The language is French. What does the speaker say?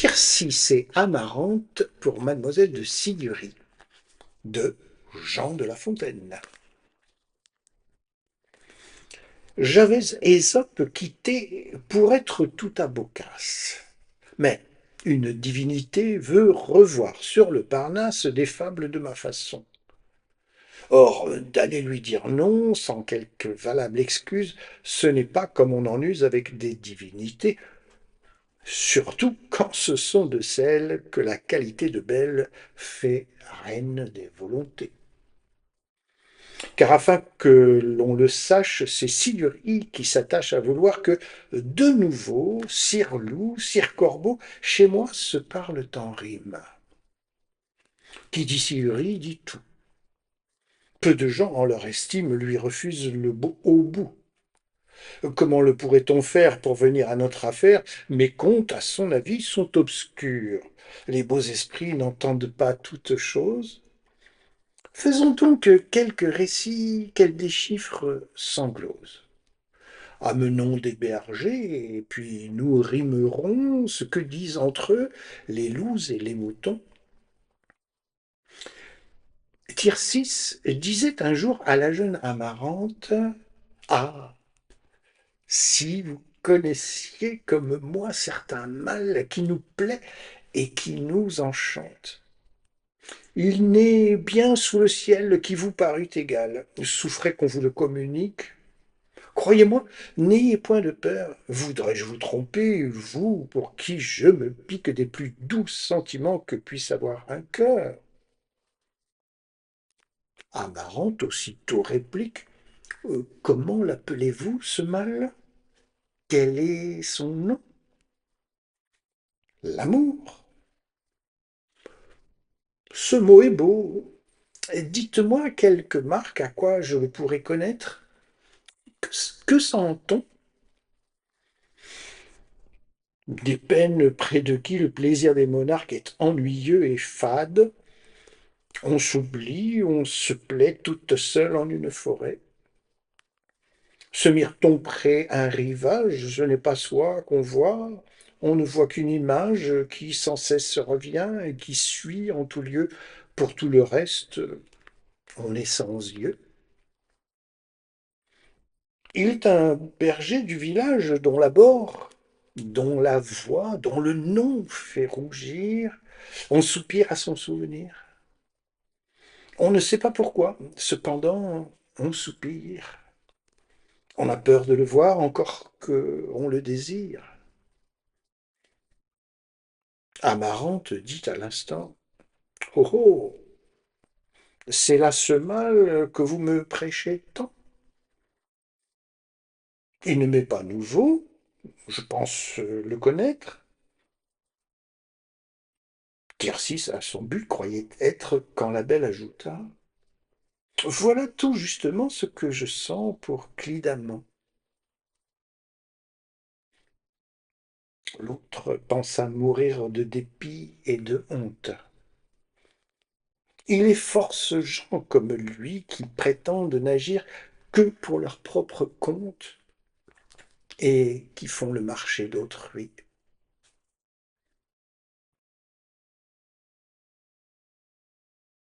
Tircis et Amarante pour Mademoiselle de Siguerie, de Jean de La Fontaine. J'avais Ésope quitté pour être tout à Boccace. Mais une divinité veut revoir sur le Parnasse des fables de ma façon. Or, d'aller lui dire non, sans quelque valable excuse, ce n'est pas comme on en use avec des divinités, surtout quand ce sont de celles que la qualité de belle fait reine des volontés. Car afin que l'on le sache, c'est Siguerie qui s'attache à vouloir que, de nouveau, Sire Loup, Sire Corbeau, chez moi se parlent en rime. Qui dit Siguerie dit tout. Peu de gens, en leur estime, lui refusent le beau au bout. Comment le pourrait-on faire pour venir à notre affaire? Mes comptes, à son avis, sont obscurs. Les beaux esprits n'entendent pas toutes choses. Faisons donc quelques récits qu'elle déchiffre sans glose. Amenons des bergers, et puis nous rimerons ce que disent entre eux les loups et les moutons. Tircis disait un jour à la jeune Amarante, ah, si vous connaissiez comme moi certain mal qui nous plaît et qui nous enchante. Il n'est bien sous le ciel qui vous parut égal. Souffrez qu'on vous le communique. Croyez-moi, n'ayez point de peur. Voudrais-je vous tromper, vous, pour qui je me pique des plus doux sentiments que puisse avoir un cœur? Amarante aussitôt réplique, comment l'appelez-vous, ce mal? Quel est son nom? L'amour. Ce mot est beau. Dites-moi quelques marques à quoi je le pourrais connaître. Que sent-on? Des peines près de qui le plaisir des monarques est ennuyeux et fade. On s'oublie, on se plaît toute seule en une forêt. Se mire-t-on près un rivage, ce n'est pas soi qu'on voit, on ne voit qu'une image qui sans cesse revient et qui suit en tout lieu. Pour tout le reste, on est sans yeux. Il est un berger du village dont l'abord, dont la voix, dont le nom fait rougir. On soupire à son souvenir. On ne sait pas pourquoi, cependant, on soupire. On a peur de le voir encore qu'on le désire. Amarante dit à l'instant, oh oh, c'est là ce mal que vous me prêchez tant. Il ne m'est pas nouveau, je pense le connaître. Tircis, à son but, croyait être quand la belle ajouta, voilà tout justement ce que je sens pour Clidamant. L'autre pensa mourir de dépit et de honte. Il est force gens comme lui qui prétendent n'agir que pour leur propre compte et qui font le marché d'autrui.